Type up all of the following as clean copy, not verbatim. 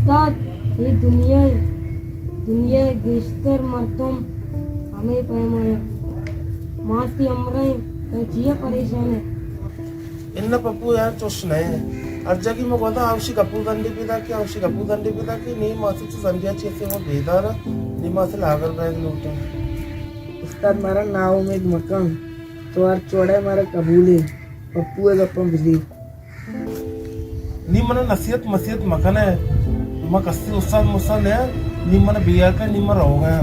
उस्ताद ये दुनिया गेस्टर मर्दम हमें पैमाया मास्ती अमरे जिया परेशान है इन्न पप्पू यार चोशना है अर्जा की मैं कहता आवशी कपूरदंडी पिता की नी मासिक से संध्या से वो बेदार नी मासिक लागर बैग लूटा उस्ताद मारा नाव में एक मकान तो यार चौड़ा मारा कबूल है पप्पू है गप्पा बिजली नी मना नसीहत मसीहत मकान है मैं कस्ती उस्ताद मुस्ताद है नी मना बियार का नी मना हो गया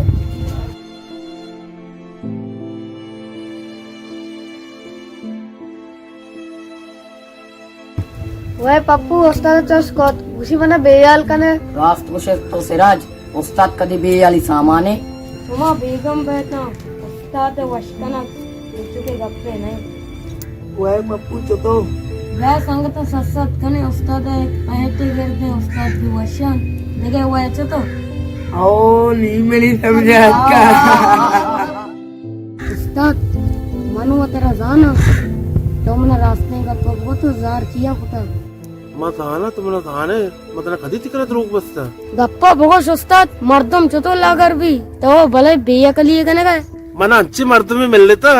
वह पप्पू उस्ताद चस्कोत उसी मना बेयाल कने रास्त मुशे तो सिराज उस्ताद कदी बेयाली सामाने सुमा बेगम बैठा उस्ताद वशकना के गप्पे नहीं वह पप्पू चतो वह संगत सत्सत कने उस्ताद पहटे गिरते उस्ताद की वशन देखे वो ऐसे तो ओ नहीं मिली समझा का उस्ताद मनु तेरा जाना तो मैंने रास्ते का तो तो जार किया पुता मताना तुम्हारा थाने मतलब कदी तिकरत रोग बसता गप्पा बहुत उस्ताद मर्दम चतो लागर भी तो भले बेया कलिए कने गए मना अच्छे मर्द में मिल लेता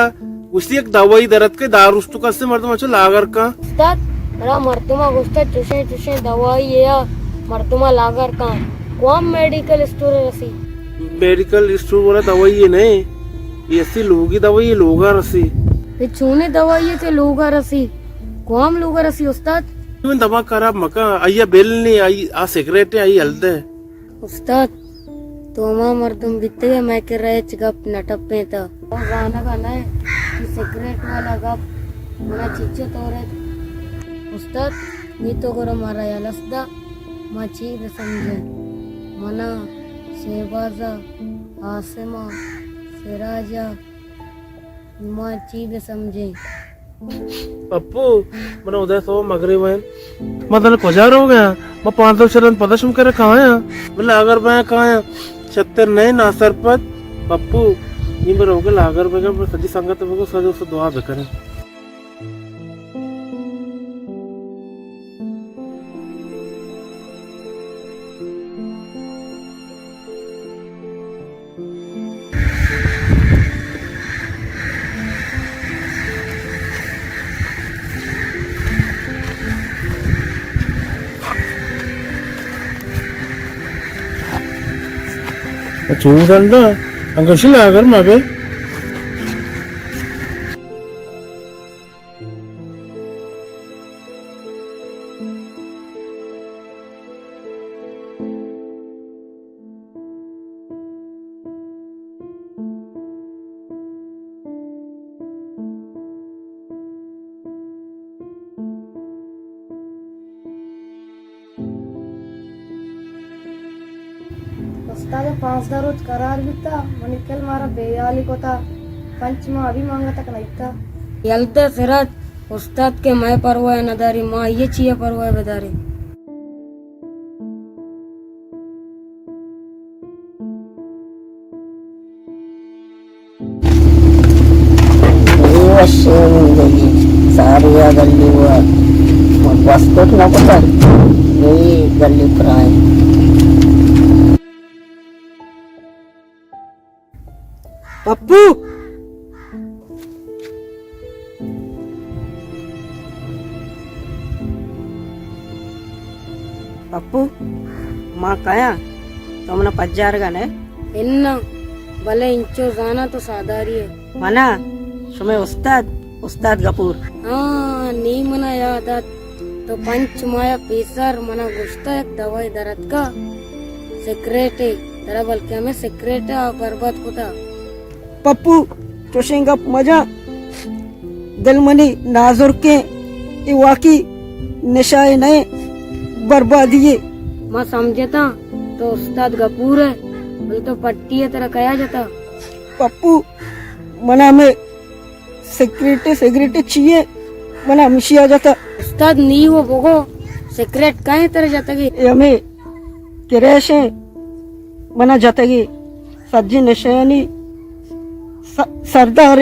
उसी एक दवाई दर्द के दारुस्तु का से मर्द अच्छा लागर का उस्ताद मेरा मर्दमा गुस्ता चुशे दवाई या मर्दमा लागर का कौन मेडिकल स्टोर रसी मेडिकल स्टोर वाला दवाई ये नहीं ये ऐसी लोगी दवाई ये लोगा रसी छूने दवाई थे लोगा रसी कौन लोगा रसी उस्ताद इवन दवा खराब मका आइया बेल नहीं आई आ सिगरेट आई हल्दे उस्ताद तो हमारा मर्दम बिते मैं कर रहे गप नटप पे था और गाना गाना है कि सिगरेट वाला गप मना चिच्चे तो रहे उस्ताद ये तो करो मारा या लसदा माँ चीज समझे मना शेबाजा आसमा सिराजा माँ चीज समझे पप्पू मैंने उधर सो मगरे में मतलब कोजार हो गया मैं 500 शरण पदशम करे कहाँ है मैं लागर में कहाँ है 76 नहीं ना सरपत पप्पू ये मेरे होके लागर में का सजी संगत में को सजो से दुआ बेकरे చూడండి అంకషులు ఆగరు మాకే उस्ताद 5 रोज करार भी था मनिकल मारा बेयाली को था पंचमा अभी मांगा तक नहीं था यलते सिराज उस्ताद के मैं परवाह नदारी माँ ये चाहिए परवाह बेदारी सारी गली हुआ बस तो ना पता यही गली प्राय पप्पू पप्पू माँ कया तो मना 50 गाने इन्ना भले इंचो जाना तो साधारी है मना सुमे उस्ताद गपूर हाँ नी मना याद आत तो पंच माया पीसर मना गुस्ता एक दवाई दर्द का सिगरेट है तेरा बल्कि हमें सिगरेट है बर्बाद होता पप्पू चोशेंगा मजा दिलमनी नाजुर के वाकी नशाए नए बर्बादिये मैं समझता तो उस्ताद गपूर है बोले तो पट्टी है तेरा कया जाता पप्पू मना में सिगरेट चाहिए मना मिशी आ जाता उस्ताद नी वो बोगो सिगरेट कहीं तरह जाता की हमें किरेशे मना जाता की सज्जी नशयानी सरदार